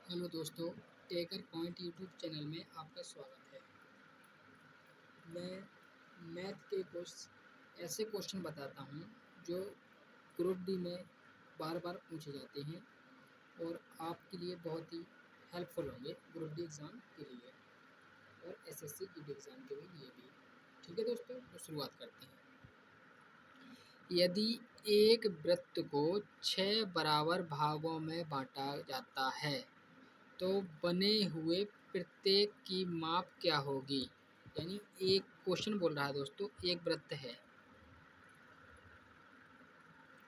Hello दोस्तों, taker point YouTube channel में आपका स्वागत है। मैं मैथ के कुछ ऐसे क्वेश्चन बताता हूँ जो ग्रुप डी में बार बार पूछे जाते हैं और आपके लिए बहुत ही हेल्पफुल होंगे ग्रुप डी एग्ज़ाम के लिए और एसएससी जीडी एग्ज़ाम के लिए भी। ठीक है दोस्तों, तो शुरुआत करते हैं। यदि एक वृत्त को 6 बराबर भागों में बांटा जाता है तो बने हुए प्रत्येक की माप क्या होगी। यानी एक क्वेश्चन बोल रहा है दोस्तों, एक वृत्त है,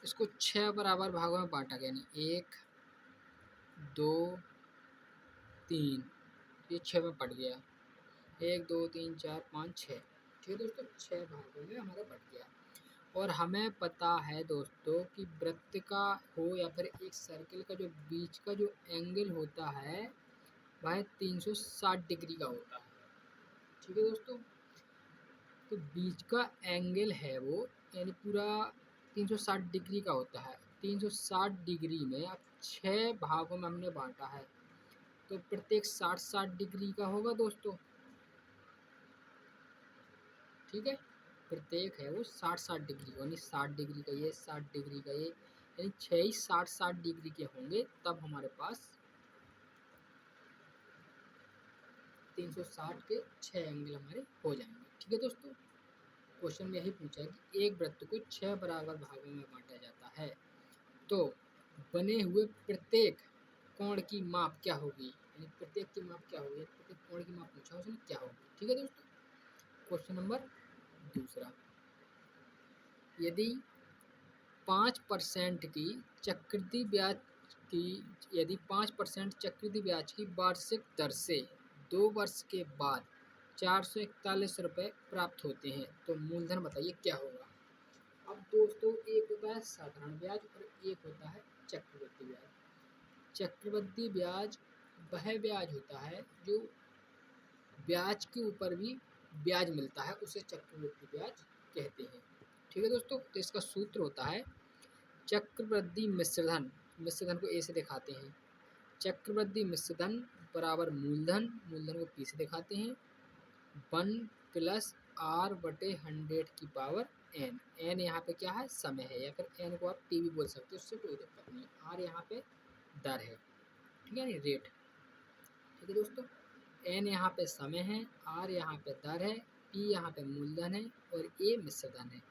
इसको 6 बराबर भागों में बांटा गया, यानी 1 2 3, ये 6 में पड़ गया, 1 2 3 4 5 6। ठीक है दोस्तों, 6 भागों में हमारा बढ़ गया। और हमें पता है दोस्तों कि वृत्त का हो या फिर एक सर्कल का जो बीच का जो एंगल होता है वह 360 डिग्री का होता है। ठीक है दोस्तों, तो बीच का एंगल है वो, यानी पूरा 360 डिग्री का होता है। 360 डिग्री में अब 6 भागों में हमने बांटा है तो प्रत्येक 60-60 डिग्री का होगा दोस्तों। ठीक है, प्रत्येक है वो 60-60 डिग्री, यानी 60 डिग्री का ये, 60 डिग्री का ये, यानी 6 ही 60-60 डिग्री के होंगे, तब हमारे पास 360 के 6 एंगल हमारे हो जाएंगे। ठीक है दोस्तों, क्वेश्चन में यही पूछा है कि एक वृत्त को 6 बराबर भागों में बांटा जाता है तो बने हुए प्रत्येक कोण की माप क्या होगी। यानी प्रत्येक की माप क्या होगी, प्रत्येक कोण की माप पूछा उसने, क्या होगी। ठीक है दोस्तों, क्वेश्चन नंबर दूसरा। यदि 5% की चक्रवृद्धि ब्याज की यदि 5% चक्रवृद्धि ब्याज की वार्षिक दर से 2 वर्ष के बाद 441 रुपये प्राप्त होते हैं तो मूलधन बताइए क्या होगा। अब दोस्तों, एक होता है साधारण ब्याज और एक होता है चक्रवृद्धि ब्याज। चक्रवृद्धि ब्याज वह ब्याज होता है जो ब्याज के ऊपर भी ब्याज मिलता है, उसे चक्रवृद्धि ब्याज कहते हैं। ठीक है दोस्तों, तो इसका सूत्र होता है चक्रवृद्धि मिश्रधन। मिश्रधन को ए से दिखाते हैं, चक्रवृद्धि मिश्रधन बराबर मूलधन, मूलधन को पी से दिखाते हैं, 1 प्लस आर बटे 100 की पावर एन। एन यहाँ पे क्या है, समय है, या फिर एन को आप टी भी बोल सकते हो, उससे कोई दिक्कत नहीं। आर यहाँ पे दर है, ठीक है, रेट। ठीक है दोस्तों, एन यहाँ पे समय है, आर यहाँ पे दर है, पी यहाँ पे मूलधन है और ए मिश्रधन है।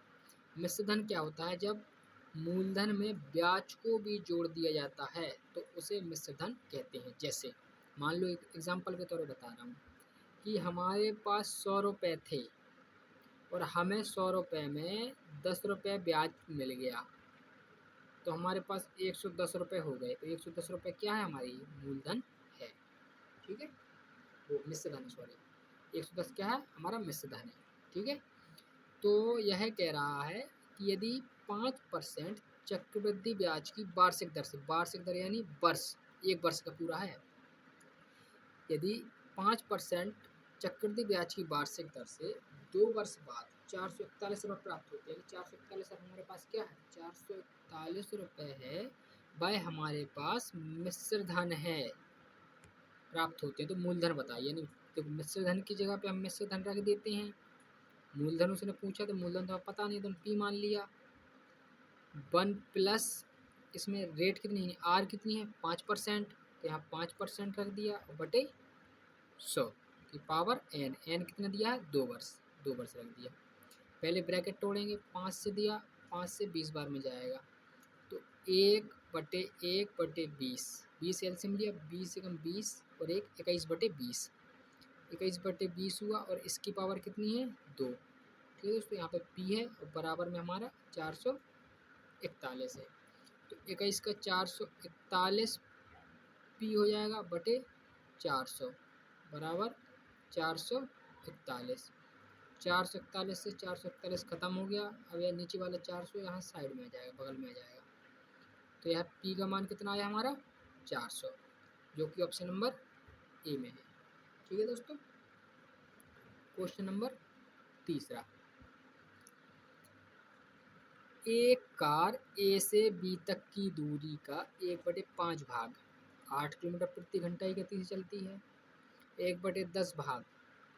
मिश्रधन क्या होता है, जब मूलधन में ब्याज को भी जोड़ दिया जाता है तो उसे मिश्रधन कहते हैं। जैसे मान लो, एक एग्जाम्पल के तौर पर बता रहा हूँ कि हमारे पास 100 रुपये थे और हमें 100 रुपये में 10 रुपये ब्याज मिल गया तो हमारे पास 110 रुपये हो गए। तो 110 रुपये क्या है, हमारी मूलधन है। ठीक है, वो मिश्रधन है, सॉरी, 110 क्या है, हमारा मिश्रधन है। ठीक है, तो यह कह रहा है कि यदि 5% चक्रवृद्धि ब्याज की वार्षिक दर से, वार्षिक दर यानी वर्ष, एक वर्ष का पूरा है, यदि 5% चक्रवृद्धि ब्याज की वार्षिक दर से 2 वर्ष बाद 441 रुपये प्राप्त होते हैं। 441 हमारे पास क्या है, 441 रुपये है, वह हमारे पास मिश्रधन है, प्राप्त होते हैं। तो मूलधन बताइए, यानी तो मिश्रधन की जगह पे हम मिश्रधन रख देते हैं। मूलधन उसने पूछा तो मूलधन तो पता नहीं, तो पी मान लिया। 1 प्लस, इसमें रेट कितनी है, आर कितनी है, 5%, तो यहाँ 5% रख दिया बटे 100 की पावर एन। एन कितना दिया है, 2 वर्ष, 2 वर्ष रख दिया। पहले ब्रैकेट तोड़ेंगे, 5 से दिया, 5 से 20 बार में जाएगा तो 1/1/20, 20 एलसीएम लिया, 20 से कम 20 और 1 21/20, 21/20 हुआ और इसकी पावर कितनी है, 2। ठीक है दोस्तों, यहाँ पे पी है और बराबर में हमारा 441 है। तो 21 का 441 पी हो जाएगा बटे 400 बराबर 441। 441 से 441 खत्म हो गया। अब यह नीचे वाला 400 यहाँ साइड में आ जाएगा, बगल में आ जाएगा। तो यह पी का मान कितना आया हमारा, 400, जो कि ऑप्शन नंबर ए में है। ठीक है दोस्तों, क्वेश्चन नंबर तीसरा। एक कार ए से बी तक की दूरी का 1/5 भाग 8 किलोमीटर प्रति घंटा की गति से चलती है। 1/10 भाग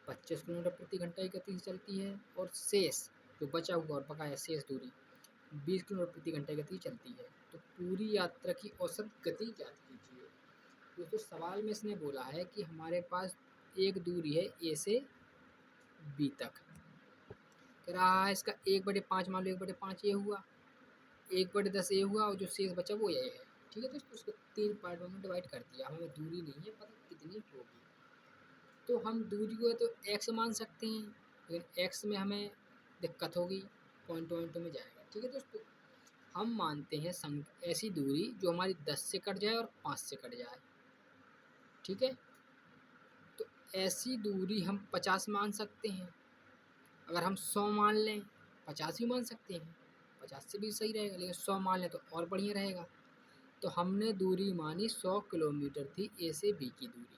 25 किलोमीटर प्रति घंटा की गति से चलती है। और शेष जो बचा हुआ और बकाया शेष दूरी 20 किलोमीटर प्रति घंटा की गति से चलती है। तो पूरी यात्रा की औसत गति ज्ञात कीजिए। दोस्तों सवाल में इसने बोला है कि हमारे पास एक दूरी है ए से बी तक, कह रहा है इसका 1/5 मान लो, 1/5 ये हुआ, 1/10 ये हुआ और जो शेष बचा वो ये है। ठीक है दोस्तों, उसको 3 पार्टों में डिवाइड कर दिया। हमें दूरी नहीं है पता कितनी होगी, तो हम दूरी को तो एक्स मान सकते हैं, लेकिन एक्स में हमें दिक्कत होगी, पॉइंट में जाएगा। ठीक है दोस्तों, हम मानते हैं ऐसी दूरी जो हमारी 10 से कट जाए और 5 से कट जाए। ठीक है, तो ऐसी दूरी हम 50 मान सकते हैं। अगर हम 100 मान लें, 50 भी मान सकते हैं, 50 से भी सही रहेगा, लेकिन 100 मान लें तो और बढ़िया रहेगा। तो हमने दूरी मानी 100 किलोमीटर थी ए से बी की दूरी।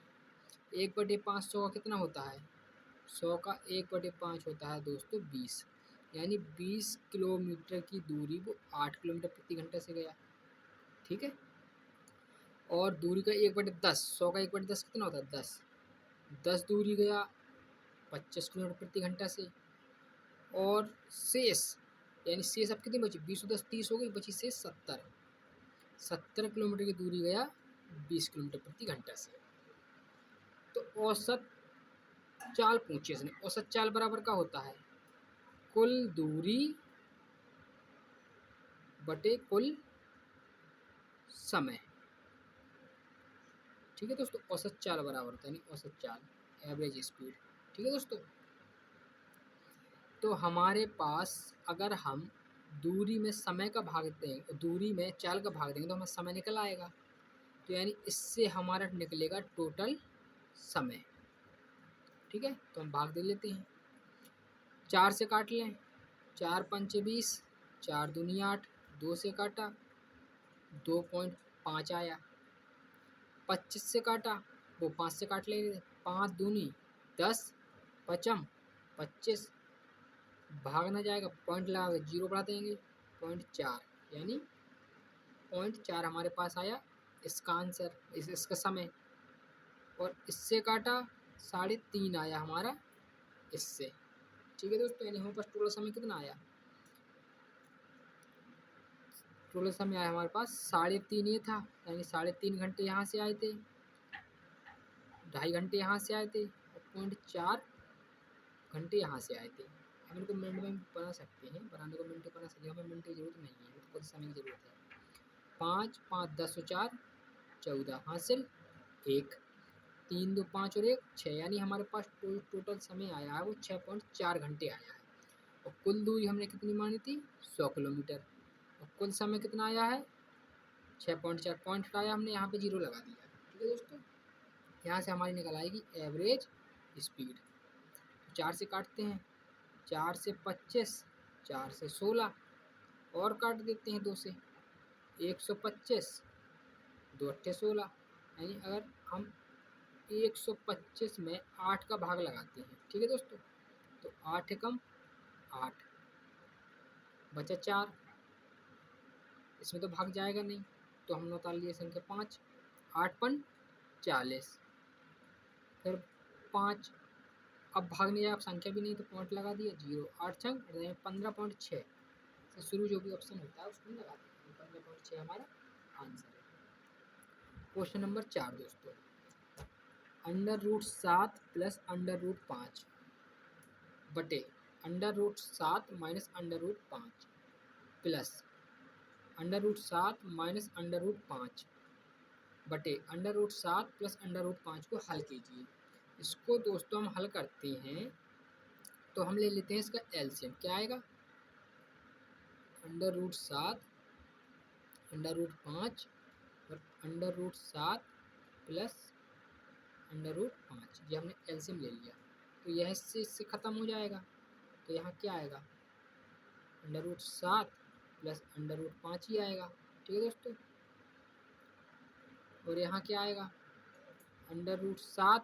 1/5 100 का कितना होता है? 100 का 1/5 होता है दोस्तों 20, यानी 20 किलोमीटर की दूरी वो 8 किलोमीटर प्रति घंटा से गया। ठीक है, और दूरी का 1/10, 100 का 1/10 कितना होता है? 10, 10 दूरी गया 25 किलोमीटर प्रति घंटा से। और शेष यानी शेष अब कितनी बची? 20 और 10 30 हो गई, बची शेष 70 किलोमीटर की दूरी गया 20 किलोमीटर प्रति घंटा से। तो औसत चाल पूछी इसने। औसत चाल बराबर का होता है कुल दूरी बटे कुल समय। ठीक है दोस्तों, औसत चाल बराबर होता है, यानी औसत चाल एवरेज स्पीड। ठीक है दोस्तों, तो हमारे पास अगर हम दूरी में समय का भाग दें, दूरी में चाल का भाग देंगे तो हमें समय निकल आएगा। तो यानी इससे हमारा निकलेगा टोटल समय। ठीक है, तो हम भाग दे लेते हैं, 4 से काट लें, 4 पंचे 20, 4 दूनी 8, 2 से काटा 2.5 आया। 25 से काटा, वो 5 से काट लेंगे, 5 दूनी 10, पचम 25, भागना जाएगा, पॉइंट लगा के 0 बढ़ा देंगे, 0.4, यानी 0.4 हमारे पास आया इसका आंसर, इसका समय। और इससे काटा 3.5 आया हमारा इससे। ठीक है दोस्तों, यानी हमारे पास टोटल समय कितना आया? टोटल समय आया हमारे पास 3.5 ये था, यानी 3.5 घंटे यहाँ से आए थे, 2.5 घंटे यहाँ से आए थे, और 0.4 घंटे यहाँ से आए थे। हम इनको मिनट में बना सकते हैं, बनाने को मिनट बना सकते हैं, हमें मिनट की जरूरत नहीं है, तो कुछ समय की जरूरत है। 5 5 10 और 4 14 हासिल 1, 3 2 5 और 1 6, यानी हमारे पास टोटल समय आया है वो 6.4 घंटे आया है। और कुल दूरी हमने कितनी मानी थी? 100 किलोमीटर। और कुल समय कितना आया है? 6.4, पॉइंट हटाया हमने, यहाँ पे 0 लगा दिया। ठीक है दोस्तों, यहाँ से हमारी निकल आएगी एवरेज स्पीड। 4 से काटते हैं, 4 से 25, 4 से 16, और काट देते हैं 2 से, 125, 2 अट्ठे 16, यानी अगर हम 125 में 8 का भाग लगाते हैं, ठीक है दोस्तों, तो 8 एकम 8, बचा 4, इसमें तो भाग जाएगा नहीं, तो हमने उतार लिया संख्या 5, 8 पन 40, फिर 5, अब भाग नहीं जाए, अब संख्या भी नहीं, तो पॉइंट लगा दिया 0, 8 छंग 15.6 से शुरू जो भी ऑप्शन होता है उसको लगा दें, 15.6 हमारा आंसर है। क्वेश्चन नंबर 4 दोस्तों, √7 प्लस √5 बटे √7 माइनस √5 प्लस √7 माइनस √5 बटे √7 प्लस √5 को हल कीजिए। इसको दोस्तों हम हल करते हैं तो हम ले लेते हैं इसका एलसीएम। क्या आएगा? √7 √5 और √7 प्लस √5, ये हमने एलसीएम ले लिया, तो यह इससे ख़त्म हो जाएगा। तो यहाँ क्या आएगा? √7 प्लस √5 ही आएगा। ठीक है दोस्तों, और यहाँ क्या आएगा? √7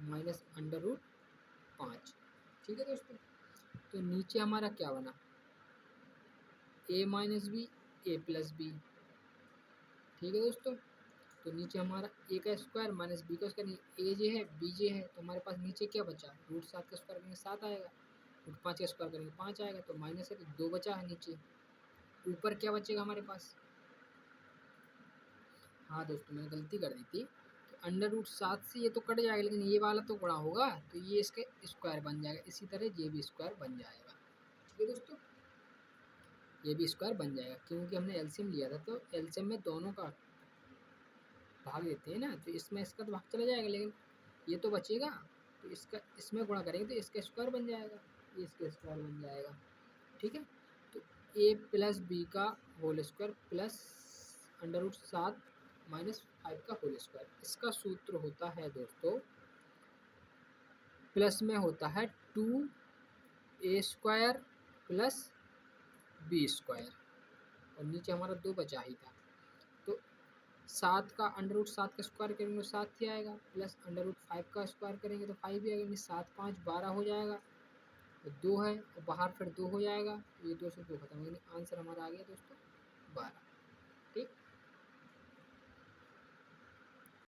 माइनस √5। ठीक है दोस्तों, तो नीचे हमारा क्या बना? a minus B, a plus B. ठीक है दोस्तों। तो नीचे हमारा ए का स्क्वायर माइनस बी का स्क्वायर, ए जे है बी जे है, तो हमारे पास नीचे क्या बचा, रूट 7 का स्क्वायर करेंगे 7 आएगा, रूट 5 का स्क्वायर करेंगे 5 आएगा, तो माइनस है तो 2 बचा है नीचे। ऊपर क्या बचेगा हमारे पास, हाँ दोस्तों मैंने गलती कर दी थी, तो अंडर रूट 7 से ये तो कट जाएगा, लेकिन ये वाला तो गुणा होगा, तो ये इसके स्क्वायर बन जाएगा, इसी तरह ये भी स्क्वायर बन जाएगा। ठीक है दोस्तों, ये भी स्क्वायर बन जाएगा, क्योंकि हमने एलसीएम लिया था, तो एलसीएम में दोनों का भाग देते हैं ना, तो इसमें इसका तो भाग चला जाएगा, लेकिन ये तो बचेगा, तो इसका इसमें गुणा करेंगे तो इसका स्क्वायर बन जाएगा, ये इसका स्क्वायर बन जाएगा। ठीक है, तो ए प्लस बी का whole square plus under root 7 minus 5 का होल स्क्वायर, इसका सूत्र होता है दोस्तों, प्लस में होता है 2a square plus B square, और नीचे हमारा 2 बचा ही था, तो 7 का अंडर रूट 7 का स्क्वायर करेंगे तो 7 ही आएगा, प्लस अंडर रूट 5 का स्क्वायर करेंगे तो 5 ही आएगा, यानी 7 5 12 हो जाएगा, तो 2 है और बाहर फिर 2 हो जाएगा, तो ये 2 से 2 खत्म हो गया, आंसर हमारा आ गया दोस्तों।